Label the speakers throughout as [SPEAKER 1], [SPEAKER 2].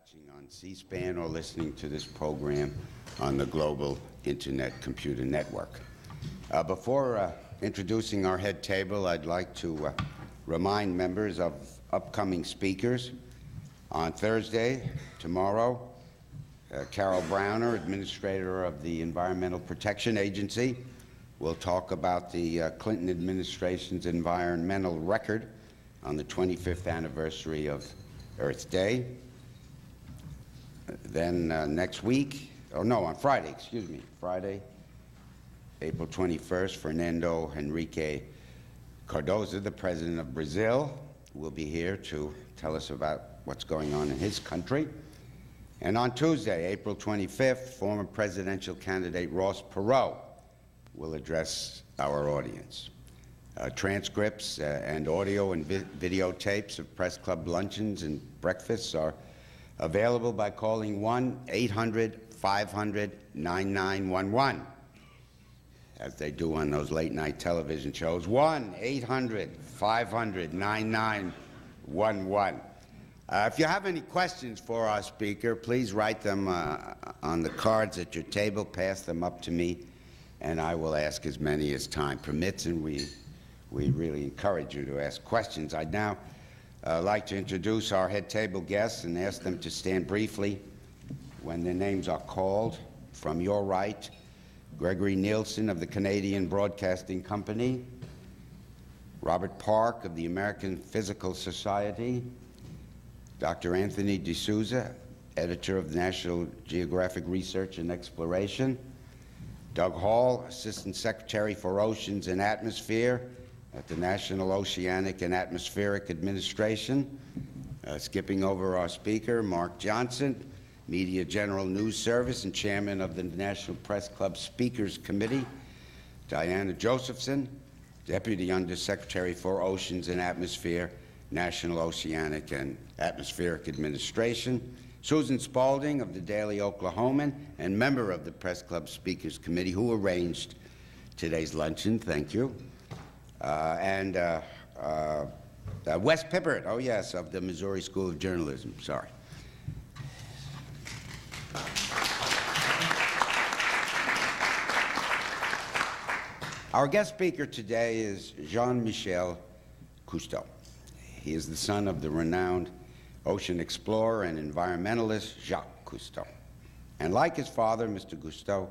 [SPEAKER 1] watching on C-SPAN or listening to this program on the global Internet Computer Network. Before introducing our head table, I'd like to remind members of upcoming speakers. On Thursday, tomorrow, Carol Browner, Administrator of the Environmental Protection Agency, will talk about the Clinton administration's environmental record on the 25th anniversary of Earth Day. Then next week, on Friday, Friday, April 21st, Fernando Henrique Cardoso, the President of Brazil, will be here to tell us about what's going on in his country. And on Tuesday, April 25th, former presidential candidate Ross Perot will address our audience. Transcripts and audio and videotapes of Press Club luncheons and breakfasts are available by calling 1-800-500-9911, as they do on those late-night television shows, 1-800-500-9911. If you have any questions for our speaker, please write them on the cards at your table, pass them up to me, and I will ask as many as time permits, and we really encourage you to ask questions. I'd now like to introduce our head table guests and ask them to stand briefly when their names are called. From your right, Gregory Nielsen of the Canadian Broadcasting Company, Robert Park of the American Physical Society, Dr. Anthony D'Souza, editor of National Geographic Research and Exploration, Doug Hall, Assistant Secretary for Oceans and Atmosphere at the National Oceanic and Atmospheric Administration. Skipping over our speaker, Mark Johnson, Media General News Service and Chairman of the National Press Club Speakers Committee, Diana Josephson, Deputy Undersecretary for Oceans and Atmosphere, National Oceanic and Atmospheric Administration, Susan Spaulding of the Daily Oklahoman and member of the Press Club Speakers Committee who arranged today's luncheon, thank you, and Wes Pippert, oh yes, of the Missouri School of Journalism, sorry. Our guest speaker today is Jean-Michel Cousteau. He is the son of the renowned ocean explorer and environmentalist Jacques Cousteau. And like his father, Mr. Cousteau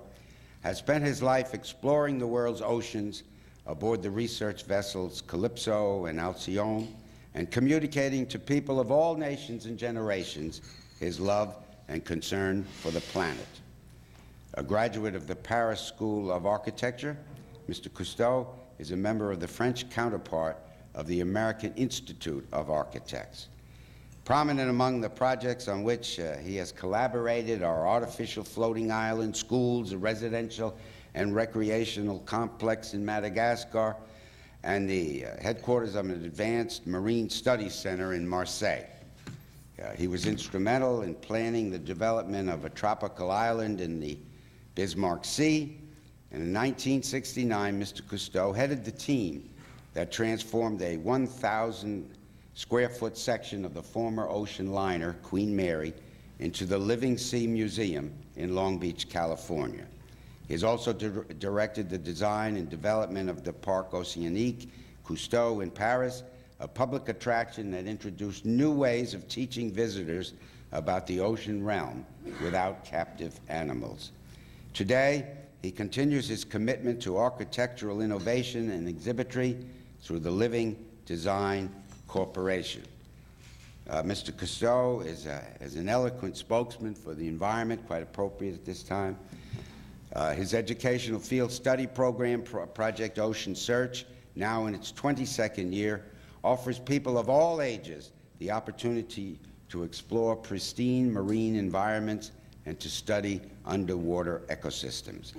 [SPEAKER 1] has spent his life exploring the world's oceans aboard the research vessels Calypso and Alcyone and communicating to people of all nations and generations his love and concern for the planet. A graduate of the Paris School of Architecture, Mr. Cousteau is a member of the French counterpart of the American Institute of Architects. Prominent among the projects on which he has collaborated are artificial floating islands, schools, a residential and recreational complex in Madagascar, and the headquarters of an advanced marine studies center in Marseille. He was instrumental in planning the development of a tropical island in the Bismarck Sea, and in 1969, Mr. Cousteau headed the team that transformed a 1,000-square-foot section of the former ocean liner, Queen Mary, into the Living Sea Museum in Long Beach, California. He has also directed the design and development of the Parc Océanique Cousteau in Paris, a public attraction that introduced new ways of teaching visitors about the ocean realm without captive animals. Today, he continues his commitment to architectural innovation and exhibitry through the Living Design Corporation. Mr. Cousteau is an eloquent spokesman for the environment, quite appropriate at this time. His educational field study program, Project Ocean Search, now in its 22nd year, offers people of all ages the opportunity to explore pristine marine environments and to study underwater ecosystems.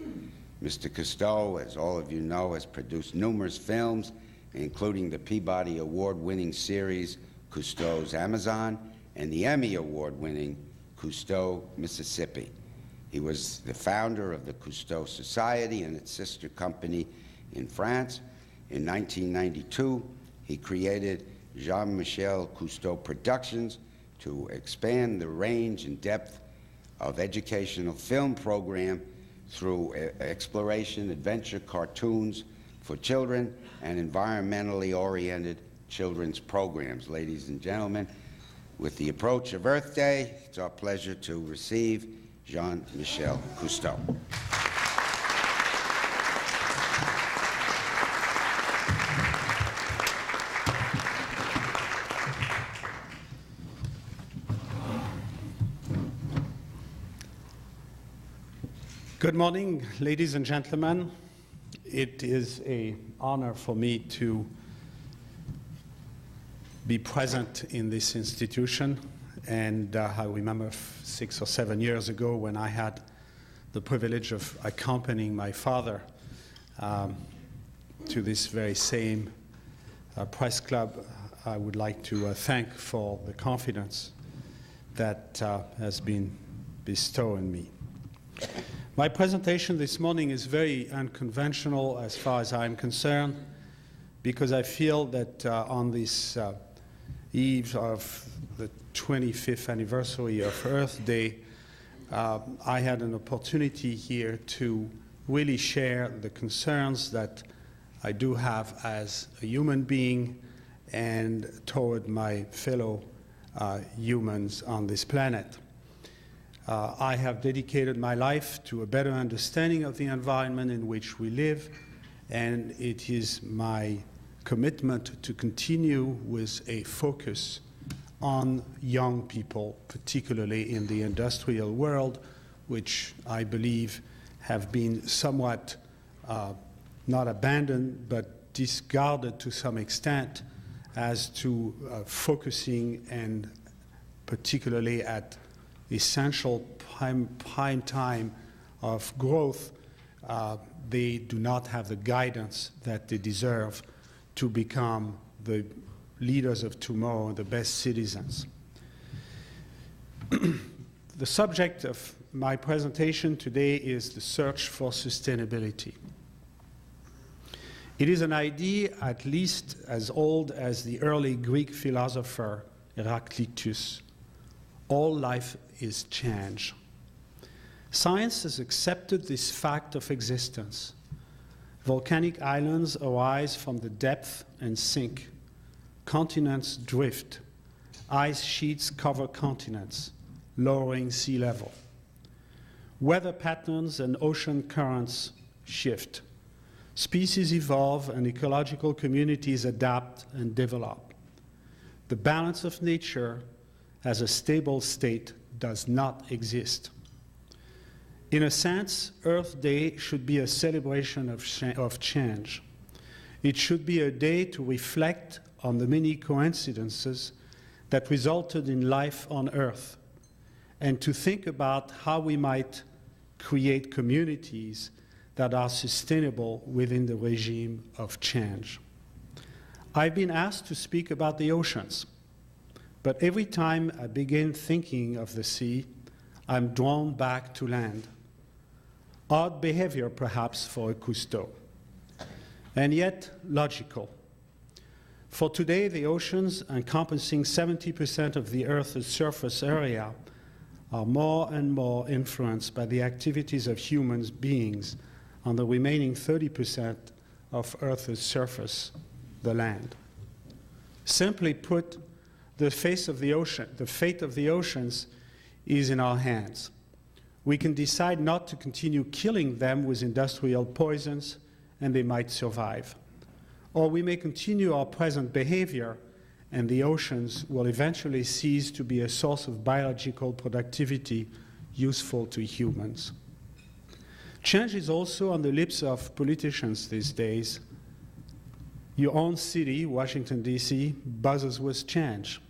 [SPEAKER 1] Mr. Cousteau, as all of you know, has produced numerous films, including the Peabody Award-winning series Cousteau's Amazon and the Emmy Award-winning Cousteau, Mississippi. He was the founder of the Cousteau Society and its sister company in France. In 1992, he created Jean-Michel Cousteau Productions to expand the range and depth of educational film program through exploration, adventure cartoons for children, and environmentally oriented children's programs. Ladies and gentlemen, with the approach of Earth Day, it's our pleasure to receive Jean-Michel Cousteau.
[SPEAKER 2] Good morning, ladies and gentlemen. It is an honor for me to be present in this institution. And I remember 6 or 7 years ago when I had the privilege of accompanying my father to this very same press club. I would like to thank for the confidence that has been bestowed on me. My presentation this morning is very unconventional as far as I'm concerned, because I feel that on this eve of the 25th anniversary of Earth Day, I had an opportunity here to really share the concerns that I do have as a human being and toward my fellow humans on this planet. I have dedicated my life to a better understanding of the environment in which we live, and it is my commitment to continue with a focus on young people, particularly in the industrial world, which I believe have been somewhat not abandoned, but discarded to some extent as to focusing and particularly at essential prime time of growth, they do not have the guidance that they deserve to become the leaders of tomorrow and the best citizens. The subject of my presentation today is the search for sustainability. It is an idea at least as old as the early Greek philosopher Heraclitus. All life is change. Science has accepted this fact of existence. Volcanic islands arise from the depth and sink. Continents drift. Ice sheets cover continents, lowering sea level. Weather patterns and ocean currents shift. Species evolve and ecological communities adapt and develop. The balance of nature as a stable state does not exist. In a sense, Earth Day should be a celebration of change. It should be a day to reflect on the many coincidences that resulted in life on Earth, and to think about how we might create communities that are sustainable within the regime of change. I've been asked to speak about the oceans. But every time I begin thinking of the sea, I'm drawn back to land. Odd behavior, perhaps, for a Cousteau, and yet logical. For today, the oceans, encompassing 70% of the Earth's surface area, are more and more influenced by the activities of human beings on the remaining 30% of Earth's surface, the land. Simply put, the fate of the oceans is in our hands. We can decide not to continue killing them with industrial poisons, and they might survive. Or we may continue our present behavior, and the oceans will eventually cease to be a source of biological productivity useful to humans. Change is also on the lips of politicians these days. Your own city, Washington, D.C., buzzes with change.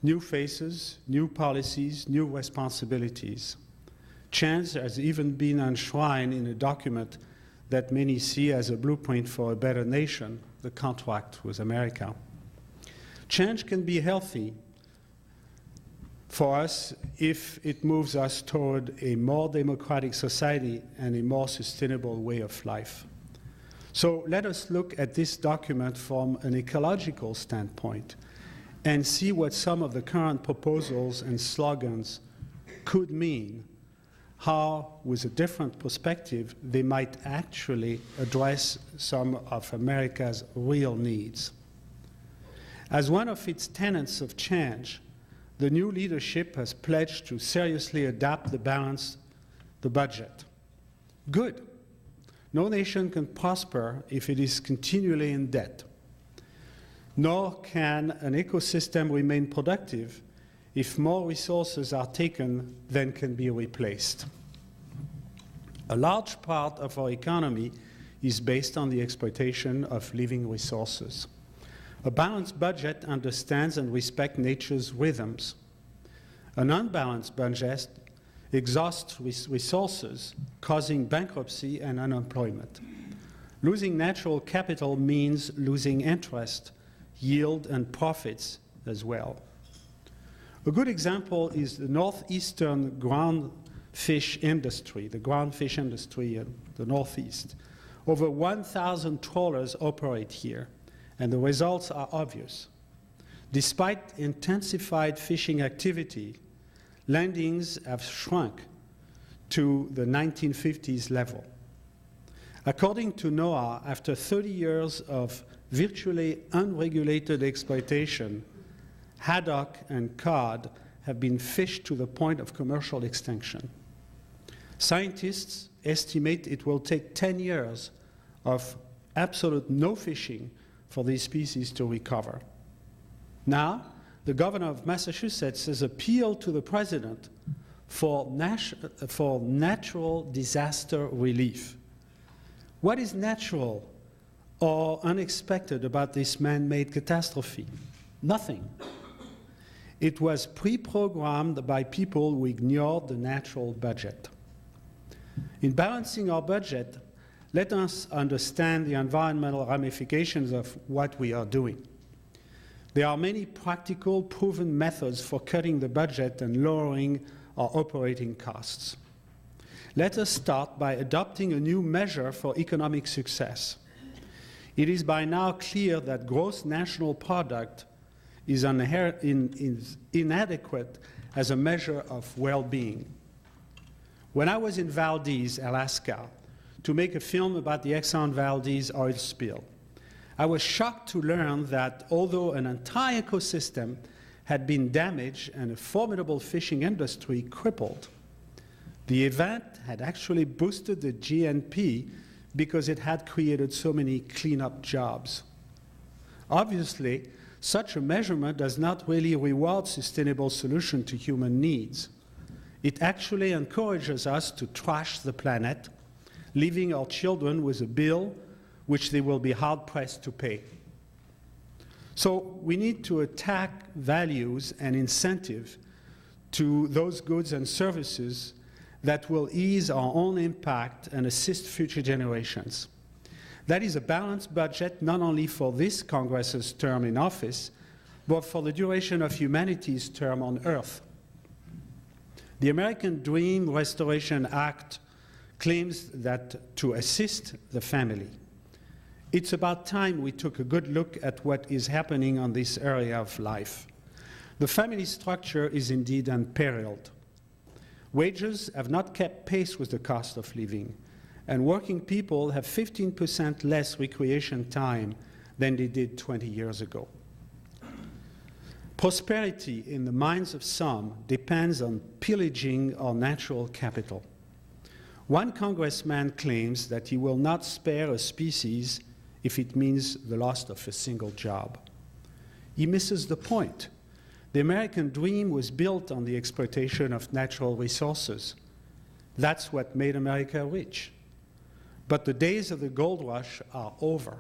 [SPEAKER 2] New faces, new policies, new responsibilities. Change has even been enshrined in a document that many see as a blueprint for a better nation, the contract with America. Change can be healthy for us if it moves us toward a more democratic society and a more sustainable way of life. So let us look at this document from an ecological standpoint and see what some of the current proposals and slogans could mean, how, with a different perspective, they might actually address some of America's real needs. As one of its tenets of change, the new leadership has pledged to seriously adapt the budget. Good. No nation can prosper if it is continually in debt. Nor can an ecosystem remain productive if more resources are taken than can be replaced. A large part of our economy is based on the exploitation of living resources. A balanced budget understands and respects nature's rhythms. An unbalanced budget exhausts resources, causing bankruptcy and unemployment. Losing natural capital means losing interest, yield, and profits as well. A good example is the northeastern ground fish industry, the ground fish industry in the Northeast. Over 1,000 trawlers operate here, and the results are obvious. Despite intensified fishing activity, landings have shrunk to the 1950s level. According to NOAA, after 30 years of virtually unregulated exploitation, haddock and cod have been fished to the point of commercial extinction. Scientists estimate it will take 10 years of absolute no fishing for these species to recover. Now, the governor of Massachusetts has appealed to the president for natural disaster relief. What is natural or unexpected about this man-made catastrophe? Nothing. It was pre-programmed by people who ignored the natural budget. In balancing our budget, let us understand the environmental ramifications of what we are doing. There are many practical, proven methods for cutting the budget and lowering our operating costs. Let us start by adopting a new measure for economic success. It is by now clear that gross national product is inadequate as a measure of well-being. When I was in Valdez, Alaska, to make a film about the Exxon Valdez oil spill, I was shocked to learn that although an entire ecosystem had been damaged and a formidable fishing industry crippled, the event had actually boosted the GNP because it had created so many cleanup jobs. Obviously, such a measurement does not really reward sustainable solutions to human needs. It actually encourages us to trash the planet, leaving our children with a bill which they will be hard-pressed to pay. So we need to attack values and incentive to those goods and services that will ease our own impact and assist future generations. That is a balanced budget not only for this Congress's term in office, but for the duration of humanity's term on Earth. The American Dream Restoration Act claims that to assist the family. It's about time we took a good look at what is happening on this area of life. The family structure is indeed unparalleled. Wages have not kept pace with the cost of living, and working people have 15% less recreation time than they did 20 years ago. Prosperity in the minds of some depends on pillaging our natural capital. One congressman claims that he will not spare a species if it means the loss of a single job. He misses the point. The American dream was built on the exploitation of natural resources. That's what made America rich. But the days of the gold rush are over.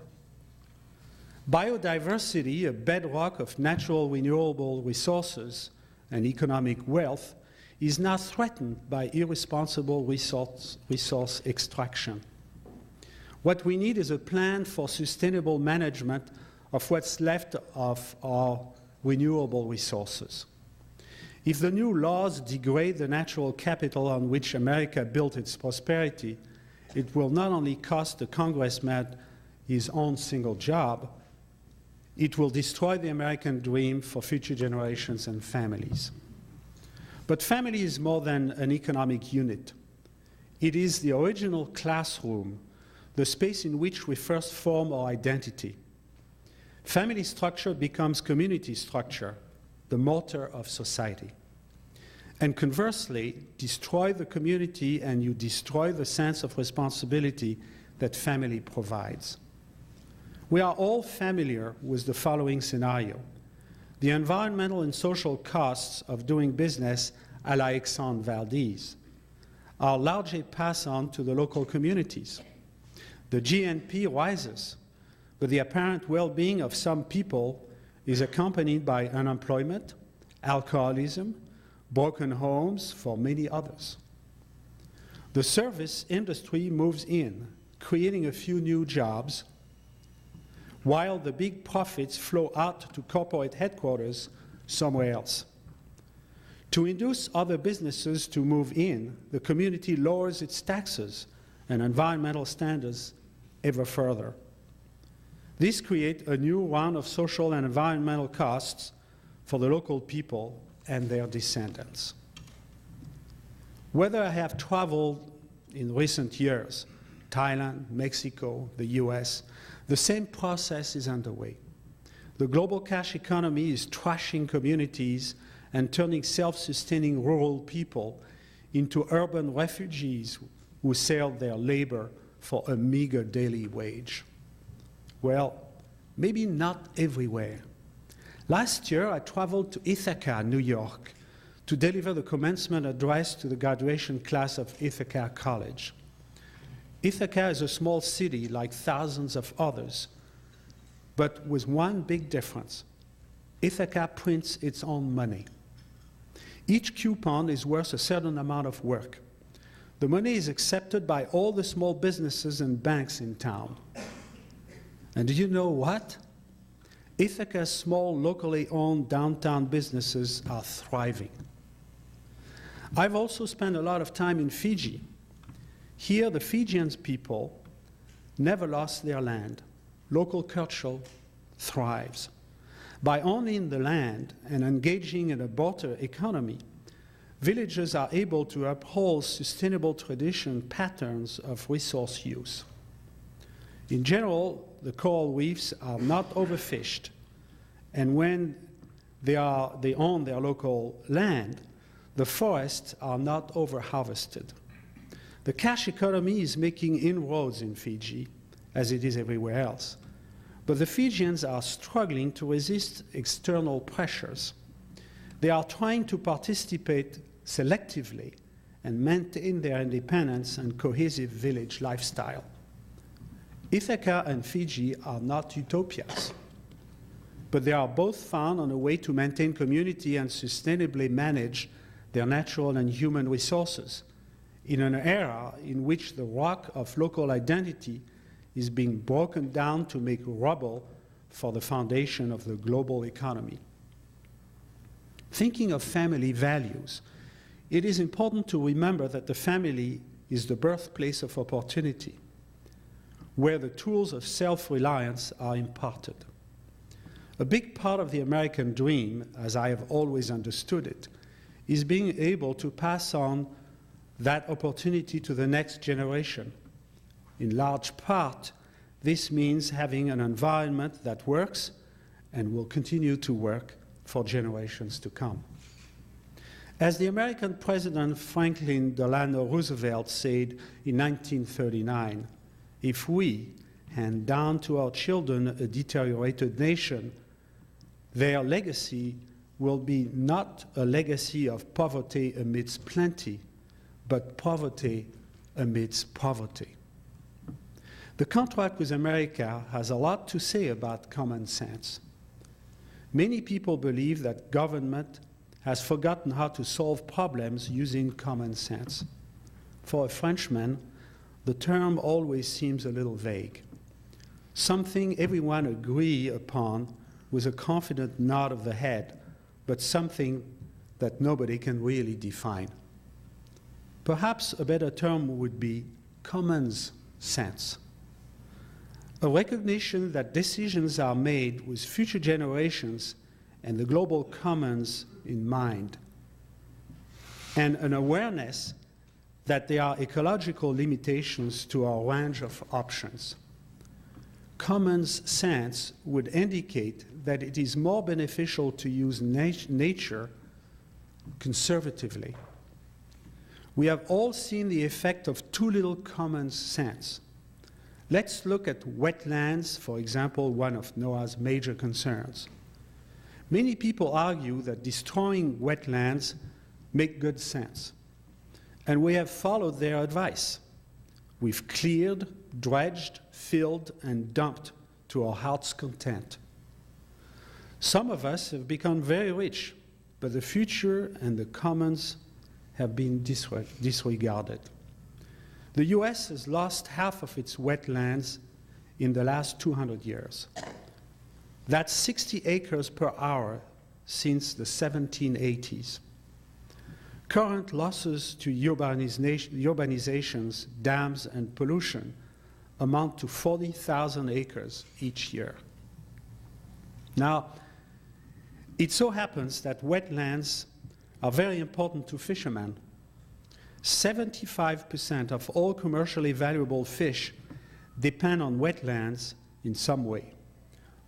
[SPEAKER 2] Biodiversity, a bedrock of natural renewable resources and economic wealth, is now threatened by irresponsible resource extraction. What we need is a plan for sustainable management of what's left of our renewable resources. If the new laws degrade the natural capital on which America built its prosperity, it will not only cost the congressman his own single job, It will destroy the American dream for future generations and families. But family is more than an economic unit. It is the original classroom, the space in which we first form our identity. Family structure becomes community structure, the mortar of society. And conversely, destroy the community and you destroy the sense of responsibility that family provides. We are all familiar with the following scenario. The environmental and social costs of doing business à la Exxon Valdez are largely passed on to the local communities. The GNP rises, but the apparent well-being of some people is accompanied by unemployment, alcoholism, broken homes for many others. The service industry moves in, creating a few new jobs, while the big profits flow out to corporate headquarters somewhere else. To induce other businesses to move in, the community lowers its taxes and environmental standards ever further. This creates a new round of social and environmental costs for the local people and their descendants. Whether I have traveled in recent years, Thailand, Mexico, the US, the same process is underway. The global cash economy is trashing communities and turning self-sustaining rural people into urban refugees who sell their labor for a meager daily wage. Well, maybe not everywhere. Last year, I traveled to Ithaca, New York, to deliver the commencement address to the graduation class of Ithaca College. Ithaca is a small city like thousands of others, but with one big difference. Ithaca prints its own money. Each coupon is worth a certain amount of work. The money is accepted by all the small businesses and banks in town. And do you know what? Ithaca's small, locally owned downtown businesses are thriving. I've also spent a lot of time in Fiji. Here, the Fijian people never lost their land. Local culture thrives. By owning the land and engaging in a barter economy, villages are able to uphold sustainable tradition patterns of resource use. In general, the coral reefs are not overfished, and when they own their local land, the forests are not overharvested. The cash economy is making inroads in Fiji, as it is everywhere else. But the Fijians are struggling to resist external pressures. They are trying to participate selectively and maintain their independence and cohesive village lifestyle. Ithaca and Fiji are not utopias, but they are both found on a way to maintain community and sustainably manage their natural and human resources in an era in which the rock of local identity is being broken down to make rubble for the foundation of the global economy. Thinking of family values, it is important to remember that the family is the birthplace of opportunity, where the tools of self-reliance are imparted. A big part of the American dream, as I have always understood it, is being able to pass on that opportunity to the next generation. In large part, this means having an environment that works and will continue to work for generations to come. As the American President Franklin Delano Roosevelt said in 1939, if we hand down to our children a deteriorated nation, their legacy will be not a legacy of poverty amidst plenty, but poverty amidst poverty. The contract with America has a lot to say about common sense. Many people believe that government has forgotten how to solve problems using common sense. For a Frenchman, the term always seems a little vague. Something everyone agrees upon with a confident nod of the head, but something that nobody can really define. Perhaps a better term would be common sense. a recognition that decisions are made with future generations and the global commons in mind, and an awareness that there are ecological limitations to our range of options. Common sense would indicate that it is more beneficial to use nature conservatively. We have all seen the effect of too little common sense. Let's look at wetlands, for example, one of NOAA's major concerns. Many people argue that destroying wetlands make good sense, and we have followed their advice. We've cleared, dredged, filled, and dumped to our heart's content. Some of us have become very rich, but the future and the commons have been disregarded. The US has lost half of its wetlands in the last 200 years. That's 60 acres per hour since the 1780s. Current losses to urbanizations, dams, and pollution amount to 40,000 acres each year. Now, it so happens that wetlands are very important to fishermen. 75% of all commercially valuable fish depend on wetlands in some way,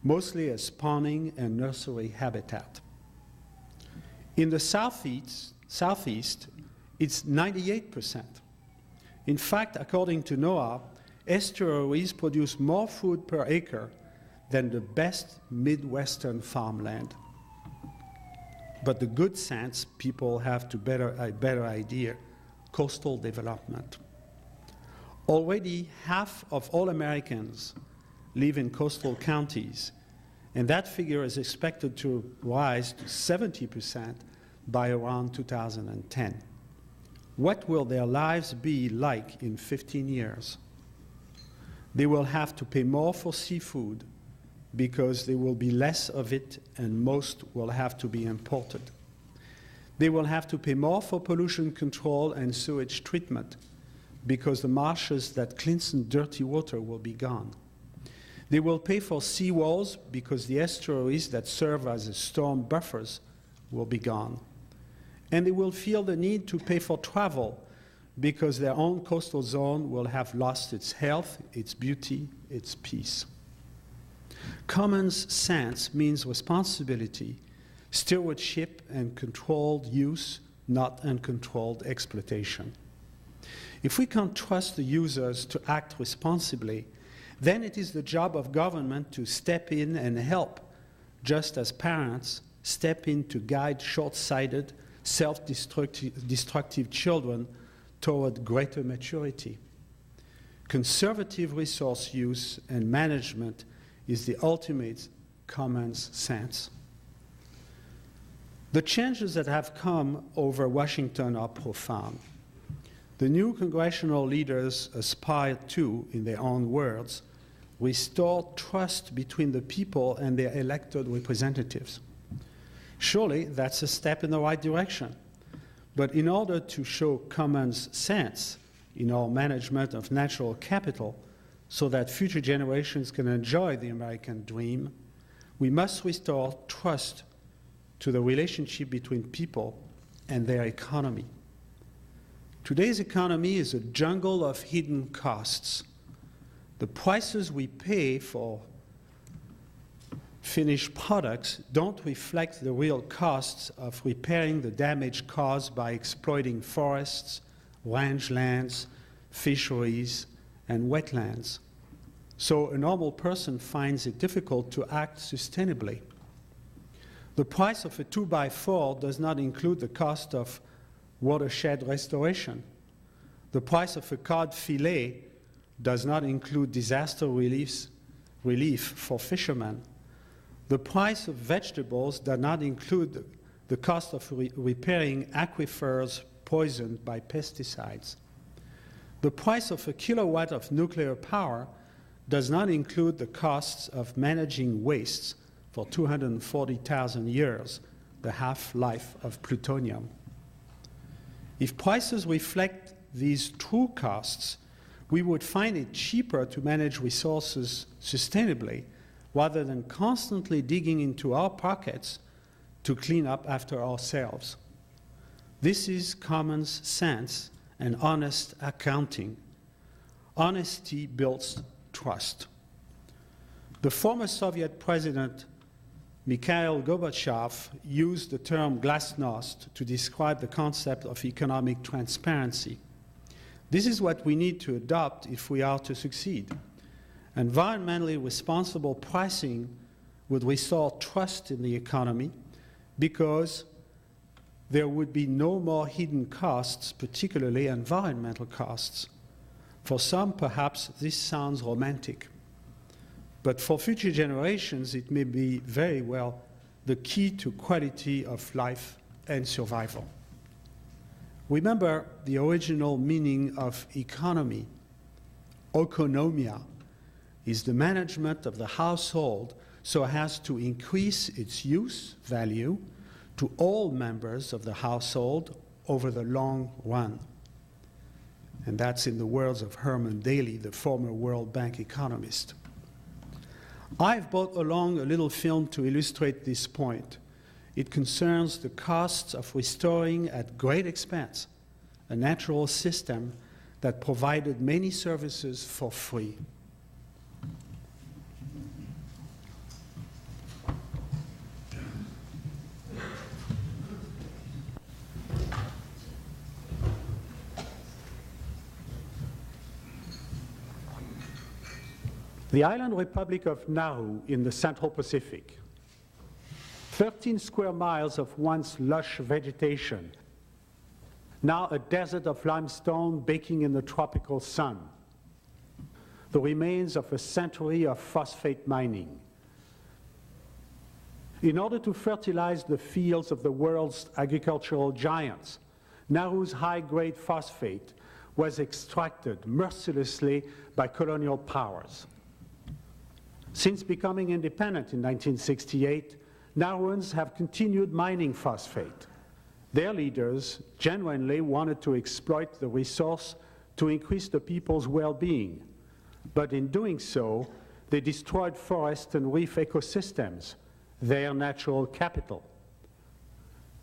[SPEAKER 2] mostly as spawning and nursery habitat. In the southeast, it's 98%. In fact, according to NOAA, estuaries produce more food per acre than the best Midwestern farmland. But the good sense people have a better idea: coastal development. Already half of all Americans live in coastal counties, and that figure is expected to rise to 70% by around 2010. What will their lives be like in 15 years? They will have to pay more for seafood because there will be less of it and most will have to be imported. They will have to pay more for pollution control and sewage treatment because the marshes that cleanse dirty water will be gone. They will pay for seawalls because the estuaries that serve as storm buffers will be gone. And they will feel the need to pay for travel because their own coastal zone will have lost its health, its beauty, its peace. Common sense means responsibility, stewardship, and controlled use, not uncontrolled exploitation. If we can't trust the users to act responsibly, then it is the job of government to step in and help, just as parents step in to guide short-sighted, self-destructive children toward greater maturity. Conservative resource use and management is the ultimate common sense. The changes that have come over Washington are profound. The new congressional leaders aspire to, in their own words, restore trust between the people and their elected representatives. Surely that's a step in the right direction. But in order to show common sense in our management of natural capital so that future generations can enjoy the American dream, we must restore trust to the relationship between people and their economy. Today's economy is a jungle of hidden costs. The prices we pay for finished products don't reflect the real costs of repairing the damage caused by exploiting forests, rangelands, fisheries, and wetlands. So a normal person finds it difficult to act sustainably. The price of a 2x4 does not include the cost of watershed restoration. The price of a cod fillet does not include disaster relief for fishermen. The price of vegetables does not include the cost of repairing aquifers poisoned by pesticides. The price of a kilowatt of nuclear power does not include the costs of managing wastes for 240,000 years, the half-life of plutonium. If prices reflect these true costs, we would find it cheaper to manage resources sustainably rather than constantly digging into our pockets to clean up after ourselves. This is common sense and honest accounting. Honesty builds trust. The former Soviet president Mikhail Gorbachev used the term glasnost to describe the concept of economic transparency. This is what we need to adopt if we are to succeed. Environmentally responsible pricing would restore trust in the economy because there would be no more hidden costs, particularly environmental costs. For some, perhaps this sounds romantic. But for future generations, it may be very well the key to quality of life and survival. Remember the original meaning of economy. Oikonomia is the management of the household so as to increase its use value to all members of the household over the long run. And that's in the words of Herman Daly, the former World Bank economist. I've brought along a little film to illustrate this point. It concerns the costs of restoring at great expense a natural system that provided many services for free. The island republic of Nauru in the Central Pacific. 13 square miles of once lush vegetation, now a desert of limestone baking in the tropical sun. The remains of a century of phosphate mining. In order to fertilize the fields of the world's agricultural giants, Nauru's high-grade phosphate was extracted mercilessly by colonial powers. Since becoming independent in 1968, Nauruans have continued mining phosphate. Their leaders genuinely wanted to exploit the resource to increase the people's well-being. But in doing so, they destroyed forest and reef ecosystems, their natural capital.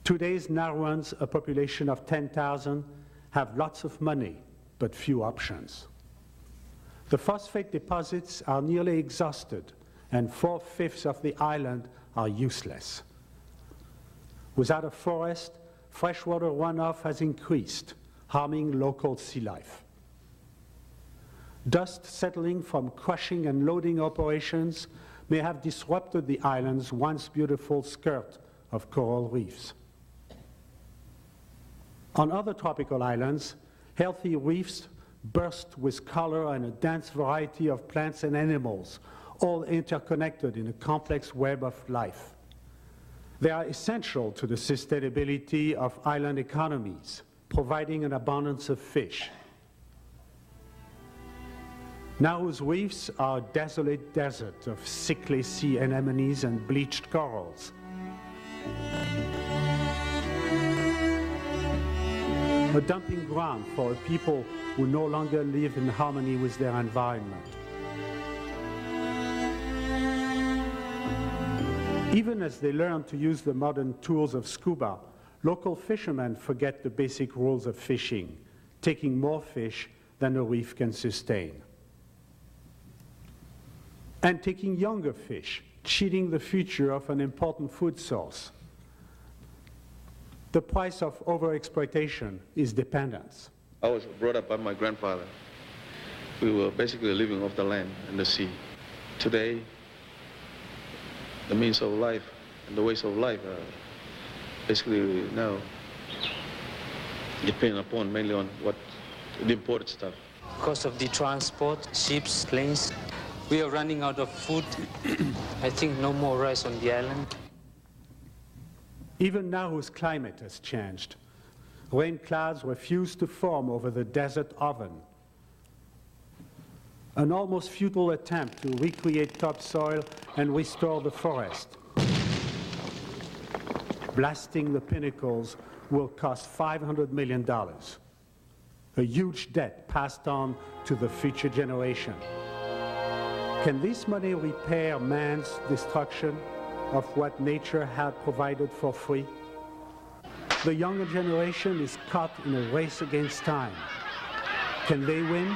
[SPEAKER 2] Today's Nauruans, a population of 10,000, have lots of money, but few options. The phosphate deposits are nearly exhausted, and 4/5 of the island are useless. Without a forest, freshwater runoff has increased, harming local sea life. Dust settling from crushing and loading operations may have disrupted the island's once beautiful skirt of coral reefs. On other tropical islands, healthy reefs burst with color and a dense variety of plants and animals, all interconnected in a complex web of life. They are essential to the sustainability of island economies, providing an abundance of fish. Nauru's reefs are a desolate desert of sickly sea anemones and bleached corals. A dumping ground for a people who no longer live in harmony with their environment. Even as they learn to use the modern tools of scuba, local fishermen forget the basic rules of fishing, taking more fish than a reef can sustain. And taking younger fish, cheating the future of an important food source. The price of overexploitation is dependence.
[SPEAKER 3] I was brought up by my grandfather. We were basically living off the land and the sea. Today, the means of life and the ways of life are basically now depend upon mainly on what the imported stuff.
[SPEAKER 4] Because of the transport, ships, planes, we are running out of food. I think no more rice on the island.
[SPEAKER 2] Even Nauru's climate has changed. Rain clouds refuse to form over the desert oven. An almost futile attempt to recreate topsoil and restore the forest. Blasting the pinnacles will cost $500 million. a huge debt passed on to the future generation. Can this money repair man's destruction of what nature had provided for free? The younger generation is caught in a race against time. Can they win?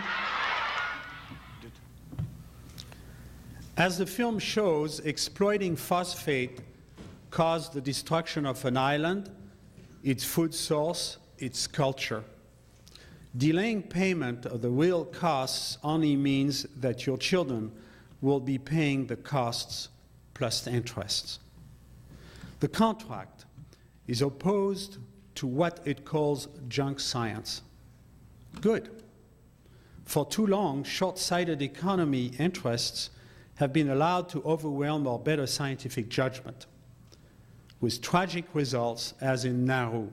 [SPEAKER 2] As the film shows, exploiting phosphate caused the destruction of an island, its food source, its culture. Delaying payment of the real costs only means that your children will be paying the costs plus the interests. The contract is opposed to what it calls junk science. Good. For too long, short-sighted economy interests have been allowed to overwhelm our better scientific judgment, with tragic results as in Nauru.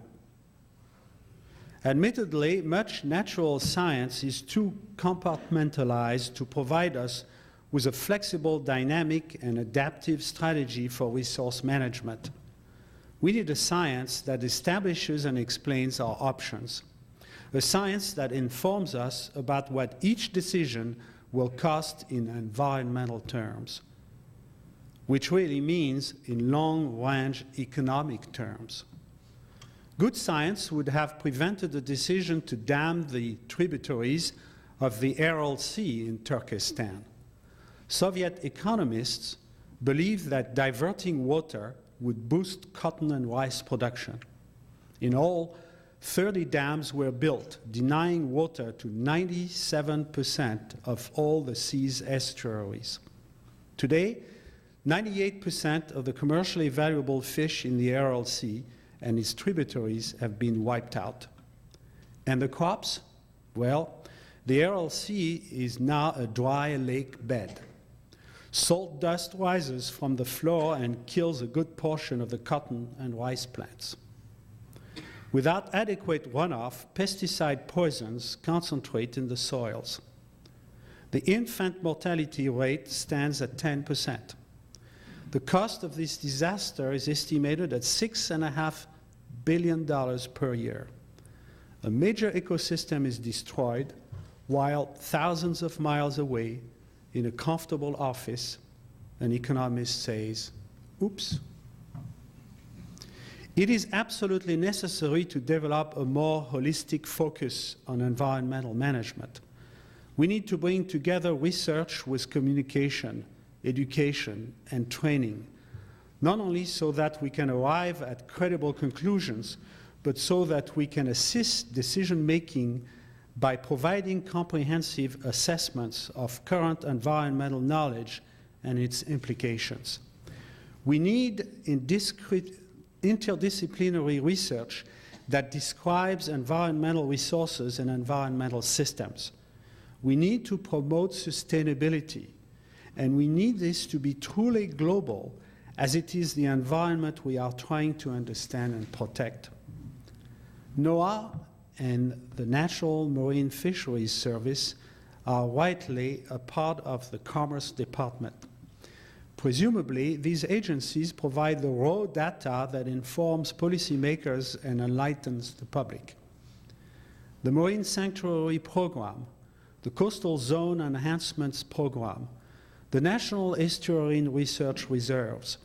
[SPEAKER 2] Admittedly, much natural science is too compartmentalized to provide us with a flexible, dynamic, and adaptive strategy for resource management. We need a science that establishes and explains our options, a science that informs us about what each decision will cost in environmental terms, which really means in long-range economic terms. Good science would have prevented the decision to dam the tributaries of the Aral Sea in Turkestan. Soviet economists believed that diverting water would boost cotton and rice production. In all, 30 dams were built, denying water to 97% of all the sea's estuaries. Today, 98% of the commercially valuable fish in the Aral Sea and its tributaries have been wiped out. And the crops? Well, the Aral Sea is now a dry lake bed. Salt dust rises from the floor and kills a good portion of the cotton and rice plants. Without adequate runoff, pesticide poisons concentrate in the soils. The infant mortality rate stands at 10%. The cost of this disaster is estimated at $6.5 billion per year. A major ecosystem is destroyed, while thousands of miles away, in a comfortable office, an economist says, oops. It is absolutely necessary to develop a more holistic focus on environmental management. We need to bring together research with communication, education, and training, not only so that we can arrive at credible conclusions, but so that we can assist decision-making by providing comprehensive assessments of current environmental knowledge and its implications. We need interdisciplinary research that describes environmental resources and environmental systems. We need to promote sustainability, and we need this to be truly global, as it is the environment we are trying to understand and protect. NOAA and the National Marine Fisheries Service are rightly a part of the Commerce Department. Presumably, these agencies provide the raw data that informs policymakers and enlightens the public. The Marine Sanctuary Program, the Coastal Zone Enhancements Program, the National Estuarine Research Reserves,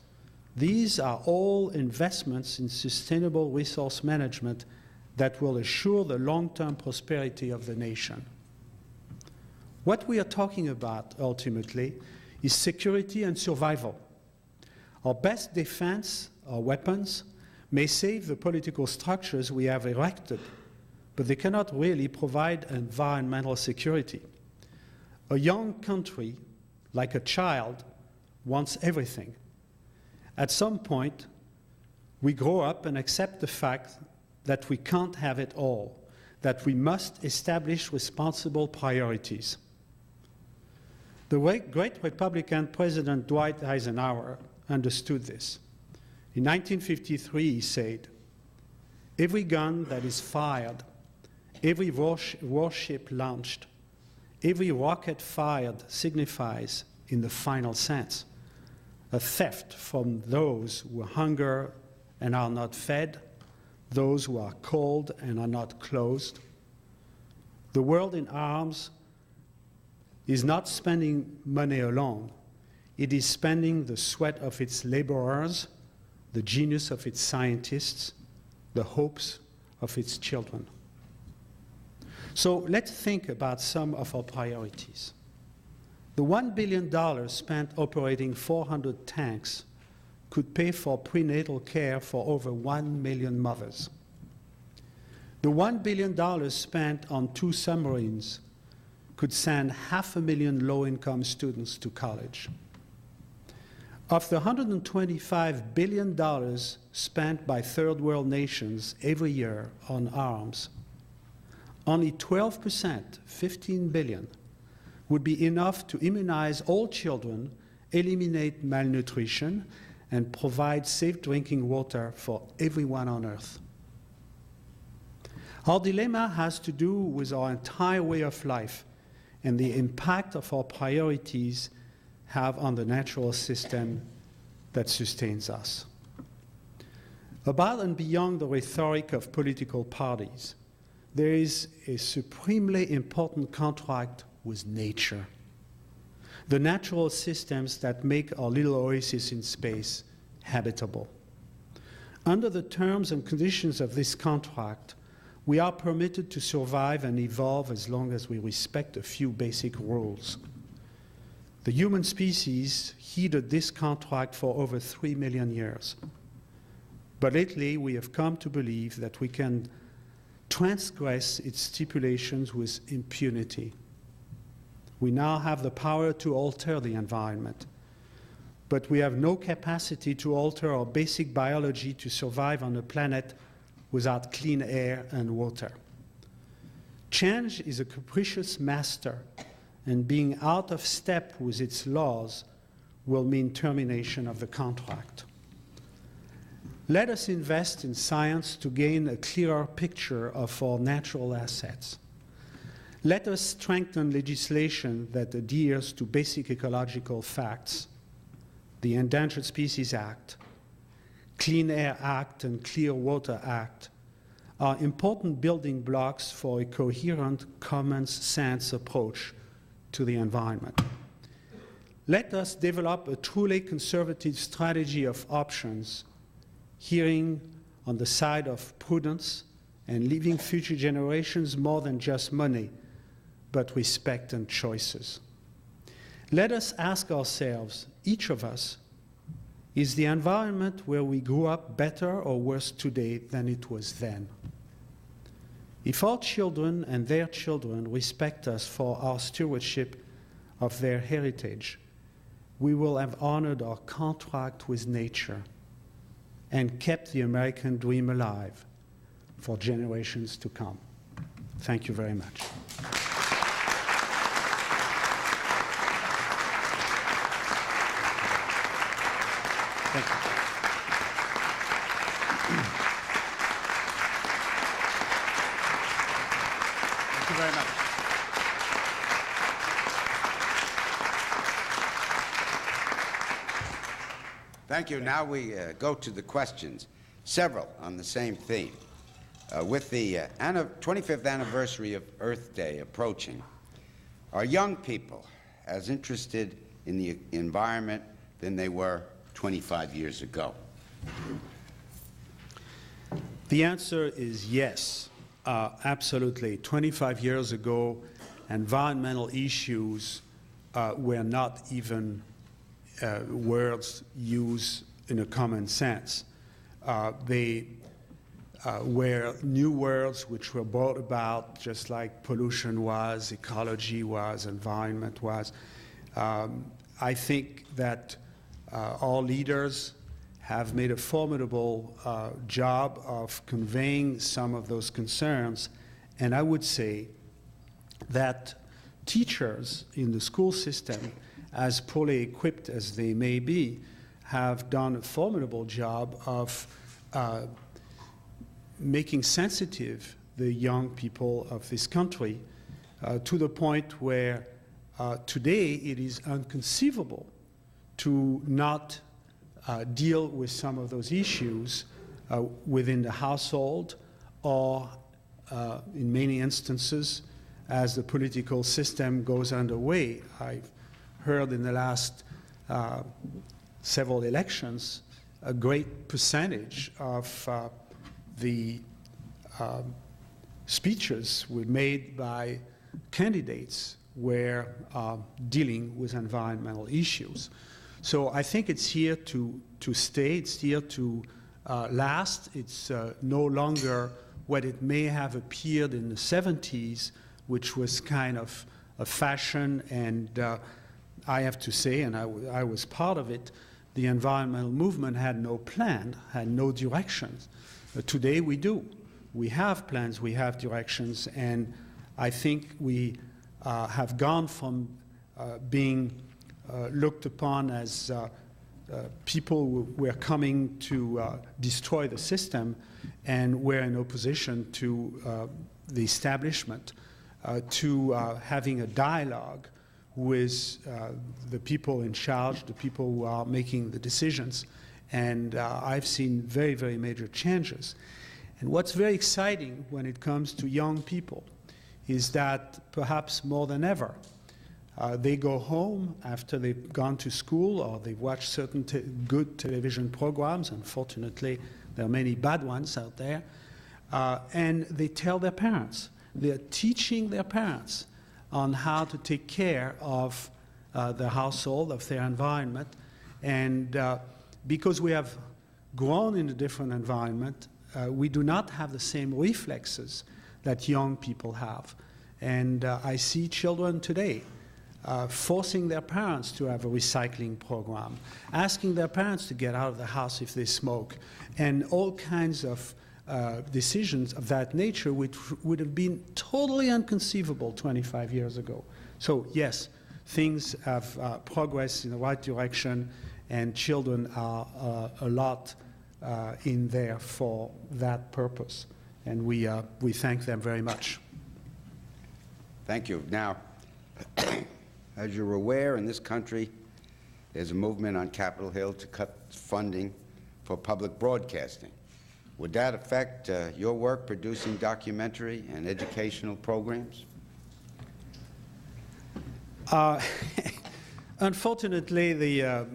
[SPEAKER 2] these are all investments in sustainable resource management that will assure the long-term prosperity of the nation. What we are talking about, ultimately, is security and survival. Our best defense, our weapons, may save the political structures we have erected, but they cannot really provide environmental security. A young country, like a child, wants everything. At some point, we grow up and accept the fact that we can't have it all, that we must establish responsible priorities. The great Republican President Dwight Eisenhower understood this. In 1953, he said, "Every gun that is fired, every warship launched, every rocket fired signifies, in the final sense, a theft from those who hunger and are not fed, those who are cold and are not clothed, The world in arms is not spending money alone. It is spending the sweat of its laborers, the genius of its scientists, the hopes of its children. So let's think about some of our priorities. The $1 billion spent operating 400 tanks could pay for prenatal care for over 1 million mothers. The $1 billion spent on 2 submarines could send 500,000 low-income students to college. Of the $125 billion spent by third world nations every year on arms, only 12%, 15 billion, would be enough to immunize all children, eliminate malnutrition, and provide safe drinking water for everyone on Earth. Our dilemma has to do with our entire way of life and the impact of our priorities have on the natural system that sustains us. Above and beyond the rhetoric of political parties, there is a supremely important contract with nature. The natural systems that make our little oasis in space habitable. Under the terms and conditions of this contract, we are permitted to survive and evolve as long as we respect a few basic rules. The human species heeded this contract for over 3 million years. But lately, we have come to believe that we can transgress its stipulations with impunity. We now have the power to alter the environment, but we have no capacity to alter our basic biology to survive on a planet without clean air and water. Change is a capricious master, and being out of step with its laws will mean termination of the contract. Let us invest in science to gain a clearer picture of our natural assets. Let us strengthen legislation that adheres to basic ecological facts, the Endangered Species Act, Clean Air Act, and Clear Water Act are important building blocks for a coherent, common sense approach to the environment. Let us develop a truly conservative strategy of options, erring on the side of prudence and leaving future generations more than just money, but respect and choices. Let us ask ourselves, each of us, is the environment where we grew up better or worse today than it was then? If our children and their children respect us for our stewardship of their heritage, we will have honored our contract with nature and kept the American dream alive for generations to come. Thank you very much. Thank you. Thank you very much.
[SPEAKER 1] Thank you. Now we go to the questions, several on the same theme. With the 25th anniversary of Earth Day approaching, are young people as interested in the environment than they were 25 years ago?
[SPEAKER 2] The answer is yes, absolutely. 25 years ago, environmental issues were not even words used in a common sense. They were new words which were brought about just like pollution was, ecology was, environment was. I think that our leaders have made a formidable job of conveying some of those concerns, and I would say that teachers in the school system, as poorly equipped as they may be, have done a formidable job of making sensitive the young people of this country to the point where today it is inconceivable to not deal with some of those issues within the household or, in many instances, as the political system goes underway. I've heard in the last several elections a great percentage of the speeches were made by candidates were dealing with environmental issues. So I think it's here to stay, it's here to last. It's no longer what it may have appeared in the 70s, which was kind of a fashion, and I have to say, and I was part of it, the environmental movement had no plan, had no directions. Today we do. We have plans, we have directions, and I think we have gone from being looked upon as people who were coming to destroy the system and were in opposition to the establishment, to having a dialogue with the people in charge, the people who are making the decisions. And I've seen very, very major changes. And what's very exciting when it comes to young people is that perhaps more than ever, they go home after they've gone to school or they've watched certain good television programs. Unfortunately, there are many bad ones out there. And they tell their parents. They're teaching their parents on how to take care of their household, of their environment. And because we have grown in a different environment, we do not have the same reflexes that young people have. And I see children today forcing their parents to have a recycling program, asking their parents to get out of the house if they smoke, and all kinds of decisions of that nature which would have been totally inconceivable 25 years ago. So yes, things have progressed in the right direction, and children are a lot in there for that purpose. And we thank them very much.
[SPEAKER 1] Thank you. Now, as you're aware, in this country, there's a movement on Capitol Hill to cut funding for public broadcasting. Would that affect your work producing documentary and educational programs?
[SPEAKER 2] Unfortunately, the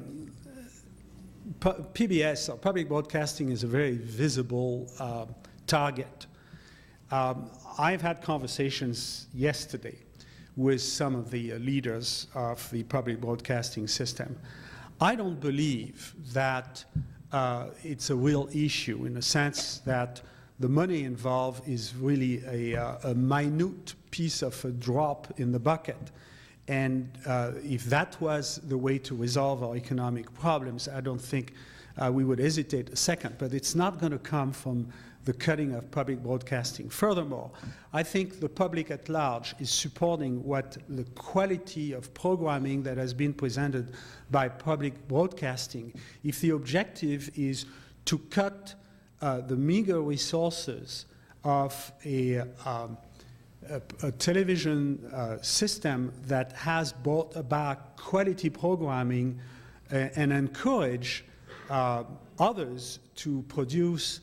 [SPEAKER 2] PBS, or public broadcasting, is a very visible target. I've had conversations yesterday with some of the leaders of the public broadcasting system. I don't believe that it's a real issue in the sense that the money involved is really a minute piece of a drop in the bucket. And if that was the way to resolve our economic problems, I don't think we would hesitate a second. But it's not going to come from the cutting of public broadcasting. Furthermore, I think the public at large is supporting what the quality of programming that has been presented by public broadcasting. If the objective is to cut the meager resources of a television system that has brought about quality programming and encourage others to produce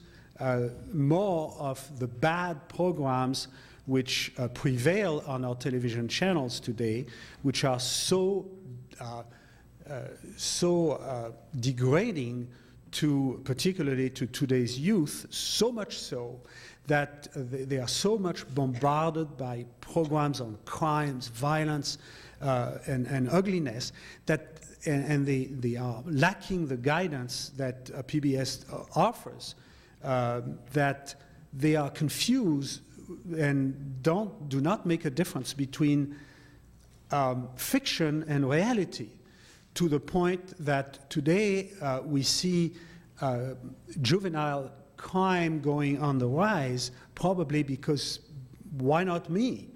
[SPEAKER 2] more of the bad programs which prevail on our television channels today, which are so degrading to, particularly to today's youth, so much so that they are so much bombarded by programs on crimes, violence, and ugliness, that, and they are lacking the guidance that PBS offers, that they are confused and do not make a difference between fiction and reality, to the point that today we see juvenile crime going on the rise, probably because why not me?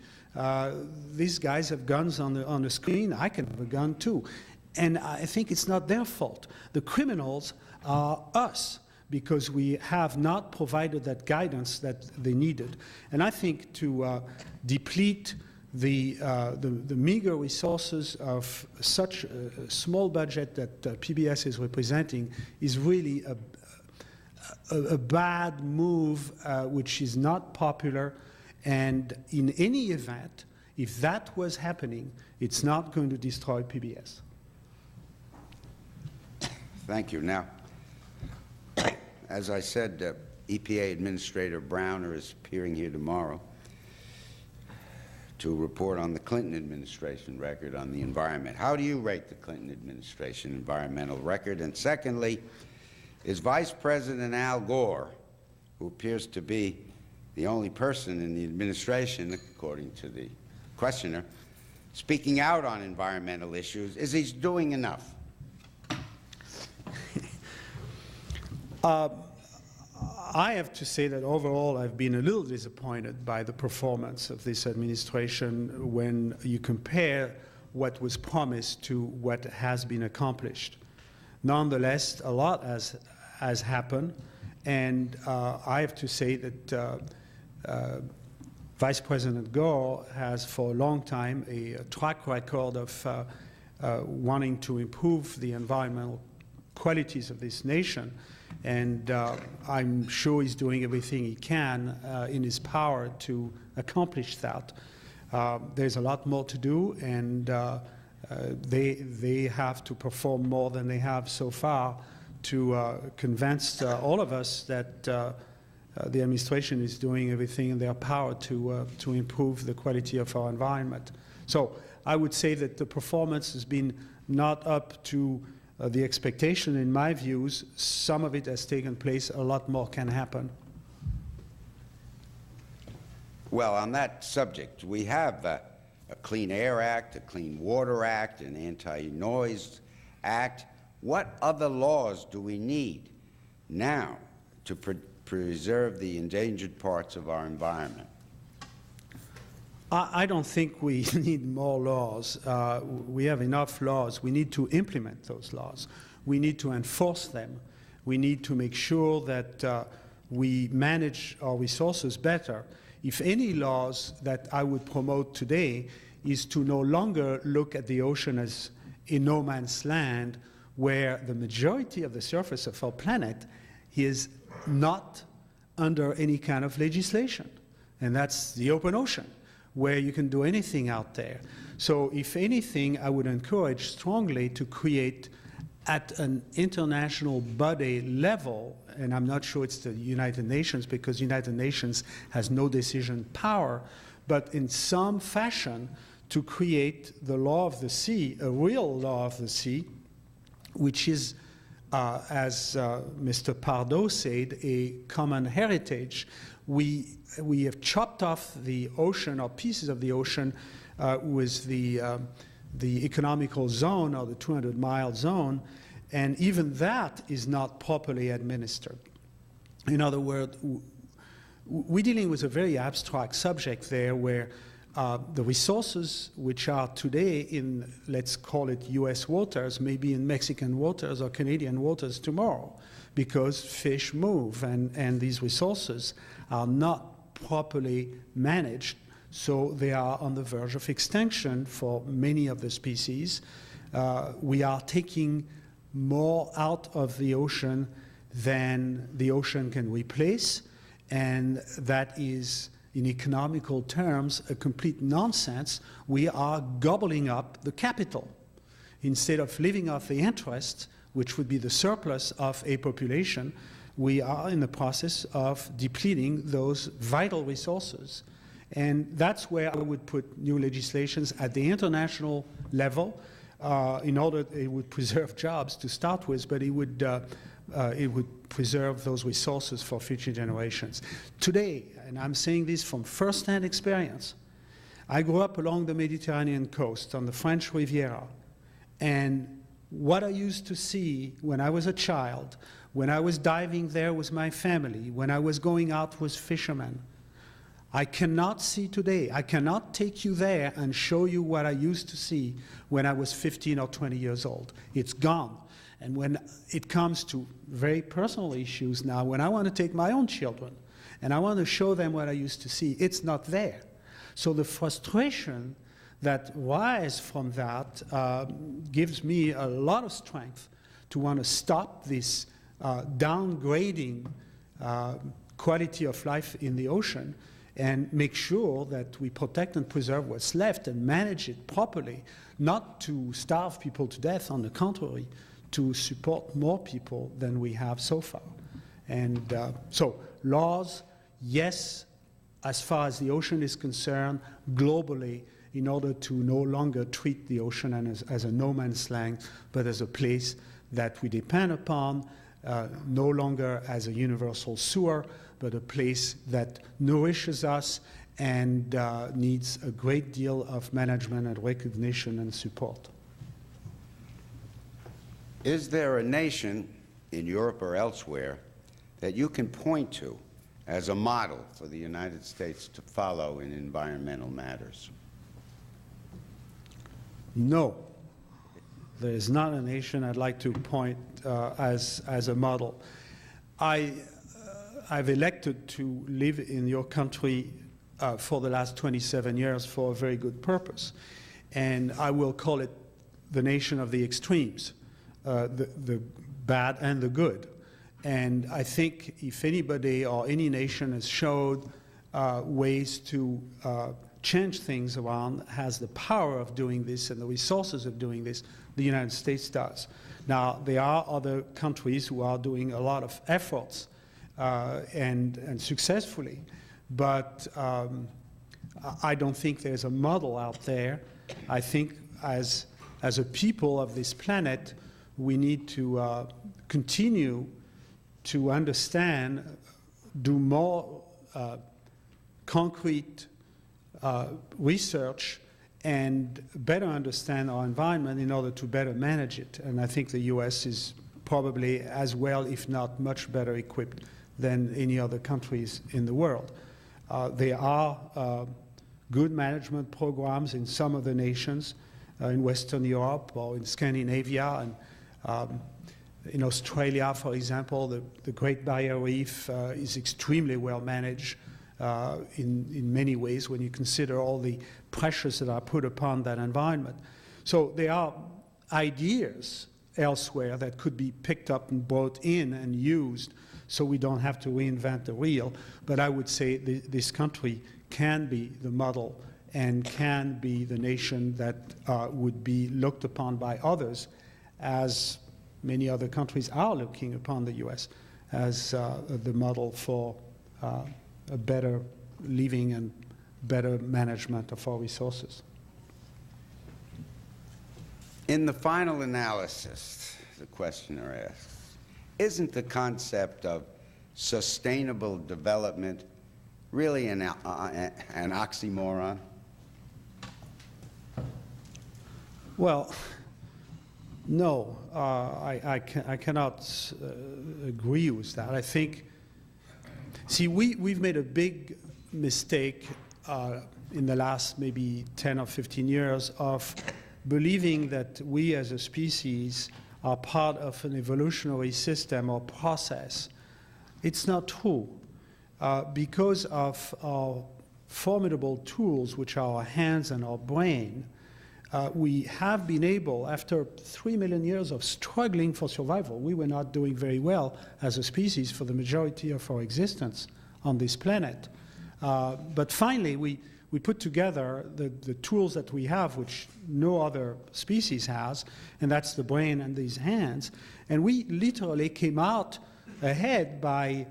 [SPEAKER 2] These guys have guns on the screen. I can have a gun too. And I think it's not their fault. The criminals are us, because we have not provided that guidance that they needed. And I think to deplete the meager resources of such a small budget that PBS is representing is really a bad move, which is not popular. And in any event, If that was happening, it's not going to destroy PBS.
[SPEAKER 1] Thank you. Now, as I said, EPA Administrator Browner is appearing here tomorrow to report on the Clinton administration record on the environment. How do you rate the Clinton administration environmental record? And secondly, is Vice President Al Gore, who appears to be the only person in the administration, according to the questioner, speaking out on environmental issues, is he doing enough?
[SPEAKER 2] I have to say that overall I've been a little disappointed by the performance of this administration when you compare what was promised to what has been accomplished. Nonetheless, a lot has happened, and I have to say that Vice President Gore has for a long time a track record of wanting to improve the environmental qualities of this nation. And I'm sure he's doing everything he can in his power to accomplish that. There's a lot more to do, and they have to perform more than they have so far to convince all of us that the administration is doing everything in their power to improve the quality of our environment. So I would say that the performance has been not up to the expectation, in my views. Some of it has taken place. A lot more can happen.
[SPEAKER 1] Well, on that subject, we have a Clean Air Act, a Clean Water Act, an Anti-Noise Act. What other laws do we need now to preserve the endangered parts of our environment?
[SPEAKER 2] I don't think we need more laws. We have enough laws. We need to implement those laws. We need to enforce them. We need to make sure that we manage our resources better. If any laws that I would promote today is to no longer look at the ocean as a no man's land where the majority of the surface of our planet is not under any kind of legislation. And that's the open ocean, where you can do anything out there. So if anything, I would encourage strongly to create at an international body level, and I'm not sure it's the United Nations because United Nations has no decision power, but in some fashion to create the law of the sea, a real law of the sea, which is, as Mr. Pardo said, a common heritage. We have chopped off the ocean, or pieces of the ocean, with the economical zone, or the 200-mile zone, and even that is not properly administered. In other words, we're dealing with a very abstract subject there where the resources which are today in, let's call it U.S. waters, may be in Mexican waters or Canadian waters tomorrow, because fish move, and these resources are not properly managed, so they are on the verge of extinction for many of the species. We are taking more out of the ocean than the ocean can replace, and that is, in economical terms, a complete nonsense. We are gobbling up the capital instead of living off the interest, which would be the surplus of a population. We are in the process of depleting those vital resources. And that's where I would put new legislations at the international level. In order, it would preserve jobs to start with, but it would preserve those resources for future generations. Today, and I'm saying this from first-hand experience, I grew up along the Mediterranean coast on the French Riviera, and what I used to see when I was a child, when I was diving there with my family, when I was going out with fishermen, I cannot see today. I cannot take you there and show you what I used to see when I was 15 or 20 years old. It's gone. And when it comes to very personal issues now, when I want to take my own children and I want to show them what I used to see, it's not there. So the frustration that arises from that gives me a lot of strength to want to stop this downgrading quality of life in the ocean, and make sure that we protect and preserve what's left and manage it properly, not to starve people to death, on the contrary, to support more people than we have so far. And so laws, yes, as far as the ocean is concerned, globally, in order to no longer treat the ocean as a no man's land, but as a place that we depend upon, no longer as a universal sewer, but a place that nourishes us and needs a great deal of management and recognition and support.
[SPEAKER 1] Is there a nation in Europe or elsewhere that you can point to as a model for the United States to follow in environmental matters?
[SPEAKER 2] No. There is not a nation I'd like to point as a model. I've elected to live in your country for the last 27 years for a very good purpose. And I will call it the nation of the extremes, the bad and the good. And I think if anybody or any nation has showed ways to change things around, has the power of doing this and the resources of doing this, the United States does. Now, there are other countries who are doing a lot of efforts and successfully, but I don't think there's a model out there. I think as a people of this planet, we need to continue to understand, do more concrete research and better understand our environment in order to better manage it. And I think the US is probably as well, if not much better equipped than any other countries in the world. There are good management programs in some of the nations, in Western Europe or in Scandinavia, and in Australia, for example, the Great Barrier Reef is extremely well managed in many ways when you consider all the pressures that are put upon that environment. So there are ideas elsewhere that could be picked up and brought in and used so we don't have to reinvent the wheel. But I would say this country can be the model and can be the nation that would be looked upon by others, as many other countries are looking upon the U.S. as the model for a better living and better management of our resources.
[SPEAKER 1] In the final analysis, the questioner asks, isn't the concept of sustainable development really an oxymoron?
[SPEAKER 2] Well, no, I cannot agree with that. I think, see, we've made a big mistake in the last maybe 10 or 15 years of believing that we as a species are part of an evolutionary system or process. It's not true. Because of our formidable tools, which are our hands and our brain, we have been able, after 3 million years of struggling for survival, we were not doing very well as a species for the majority of our existence on this planet. But finally, we put together the tools that we have, which no other species has, and that's the brain and these hands. And we literally came out ahead by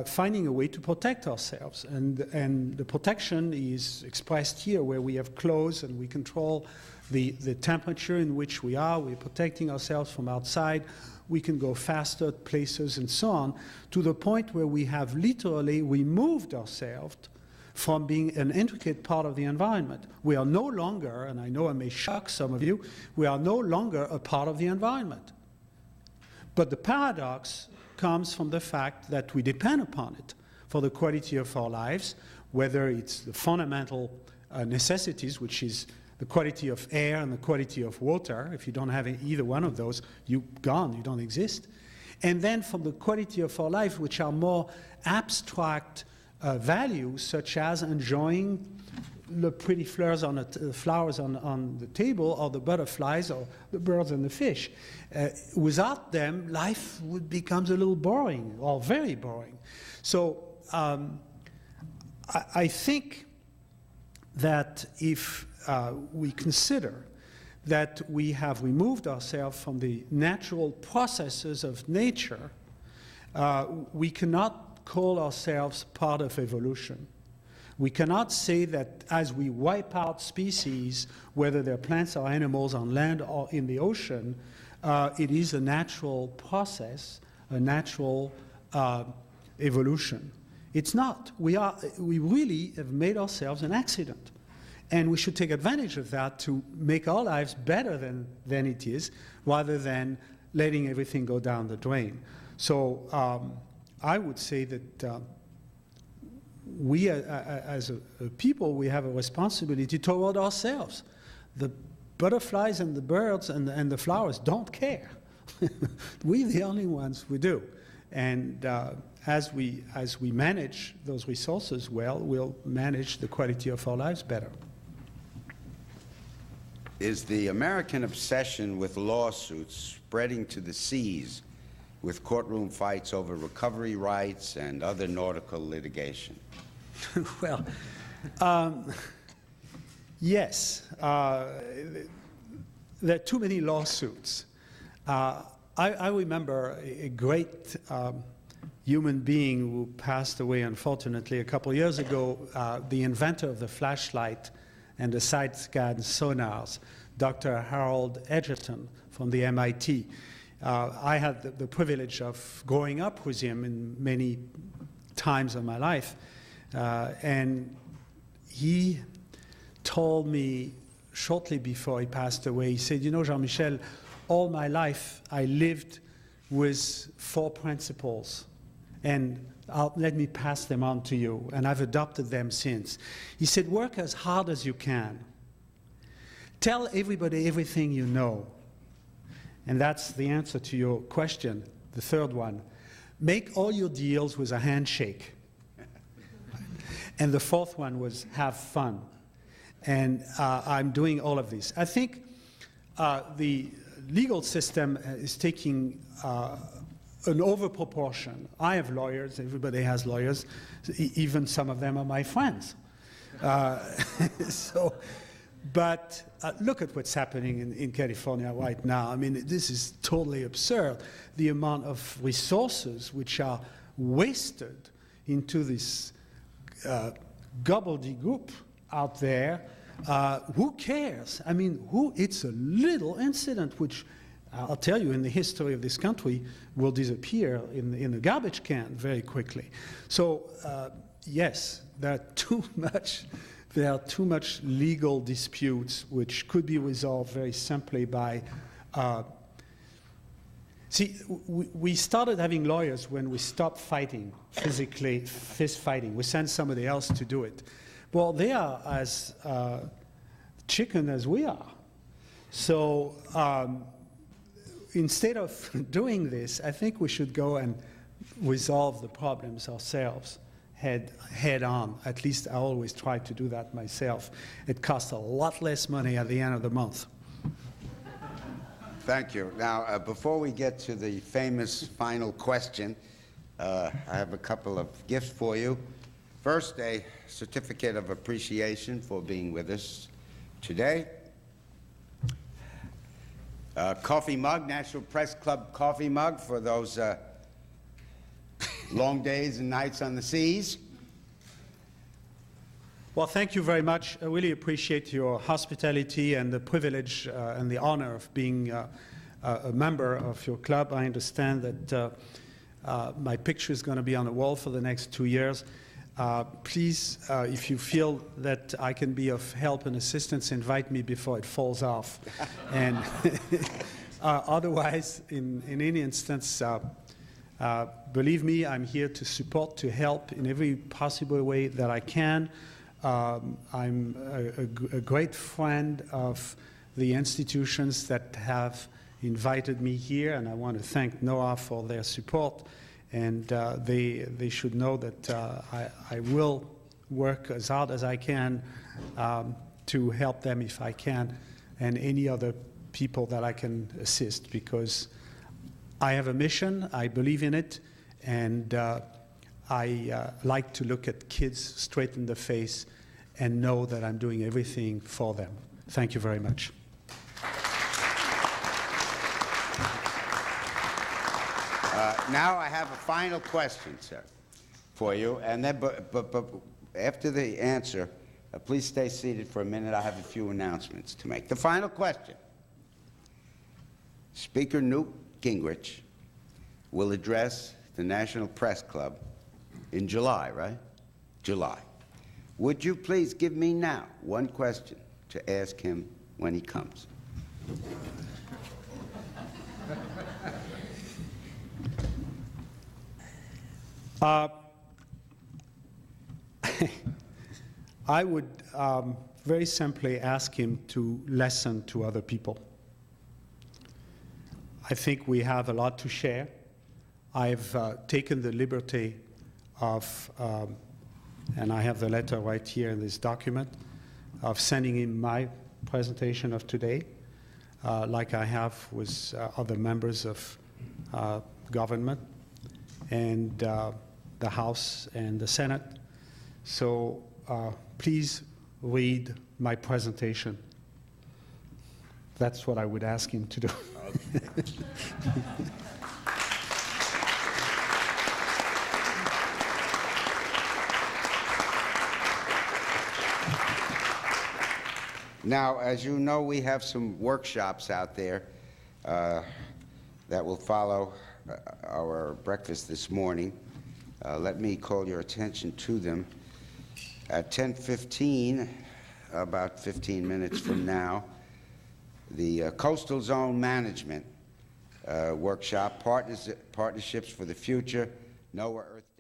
[SPEAKER 2] finding a way to protect ourselves. And the protection is expressed here, where we have clothes and we control the temperature in which we are. We're protecting ourselves from outside. We can go faster places and so on, to the point where we have literally removed ourselves from being an intricate part of the environment. We are no longer, and I know I may shock some of you, we are no longer a part of the environment. But the paradox comes from the fact that we depend upon it for the quality of our lives, whether it's the fundamental necessities, which is the quality of air and the quality of water. If you don't have either one of those, you're gone, you don't exist. And then from the quality of our life, which are more abstract values, such as enjoying the pretty flowers on the table, or the butterflies, or the birds and the fish. Without them, life becomes a little boring, or very boring. So I think that if we consider that we have removed ourselves from the natural processes of nature, we cannot call ourselves part of evolution. We cannot say that as we wipe out species, whether they're plants or animals on land or in the ocean, it is a natural process, a natural evolution. It's not. We really have made ourselves an accident. And we should take advantage of that to make our lives better than it is, rather than letting everything go down the drain. So I would say that we as a people, we have a responsibility toward ourselves. The butterflies and the birds and the flowers don't care. We're the only ones who do. And as we manage those resources well, we'll manage the quality of our lives better.
[SPEAKER 1] Is the American obsession with lawsuits spreading to the seas with courtroom fights over recovery rights and other nautical litigation?
[SPEAKER 2] Well, yes. There are too many lawsuits. I remember a great human being who passed away, unfortunately, a couple of years ago, the inventor of the flashlight and the side-scan sonars, Dr. Harold Edgerton from the MIT. I had the privilege of growing up with him in many times of my life. And he told me shortly before he passed away, he said, you know, Jean-Michel, all my life I lived with 4 principles, and let me pass them on to you, and I've adopted them since. He said, work as hard as you can. Tell everybody everything you know. And that's the answer to your question, the third one. Make all your deals with a handshake. And the fourth one was have fun. And I'm doing all of this. I think the legal system is taking an overproportion. I have lawyers, everybody has lawyers, even some of them are my friends. But look at what's happening in California right now. I mean, this is totally absurd. The amount of resources which are wasted into this gobbledygook out there. Who cares? I mean, it's a little incident which, I'll tell you, in the history of this country, will disappear in the garbage can very quickly. So, yes, there are too much legal disputes which could be resolved very simply by see, we started having lawyers when we stopped fighting, physically, fist fighting. We sent somebody else to do it. Well, they are as chicken as we are. So instead of doing this, I think we should go and resolve the problems ourselves head on. At least I always try to do that myself. It costs a lot less money at the end of the month.
[SPEAKER 1] Thank you. Now, before we get to the famous final question, I have a couple of gifts for you. First, a certificate of appreciation for being with us today. Coffee mug, National Press Club coffee mug for those long days and nights on the seas.
[SPEAKER 2] Well, thank you very much. I really appreciate your hospitality and the privilege and the honor of being a member of your club. I understand that my picture is going to be on the wall for the next 2 years. Please, if you feel that I can be of help and assistance, invite me before it falls off. And otherwise, in any instance, believe me, I'm here to support, to help in every possible way that I can. I'm a great friend of the institutions that have invited me here, and I want to thank NOAA for their support. And they should know that I will work as hard as I can to help them if I can, and any other people that I can assist, because I have a mission, I believe in it, and I like to look at kids straight in the face and know that I'm doing everything for them. Thank you very much.
[SPEAKER 1] Now I have a final question, sir, for you. And then, but after the answer, please stay seated for a minute. I have a few announcements to make. The final question. Speaker Newt Gingrich will address the National Press Club in July, right? July. Would you please give me now one question to ask him when he comes?
[SPEAKER 2] I would very simply ask him to listen to other people. I think we have a lot to share. I've taken the liberty of, and I have the letter right here in this document, of sending him my presentation of today, like I have with other members of government and the House and the Senate. So please read my presentation. That's what I would ask him to do.
[SPEAKER 1] Now, as you know, we have some workshops out there that will follow our breakfast this morning. Let me call your attention to them. At 10:15, about 15 minutes from now, the Coastal Zone Management workshop, Partnerships for the Future, Know Where Earth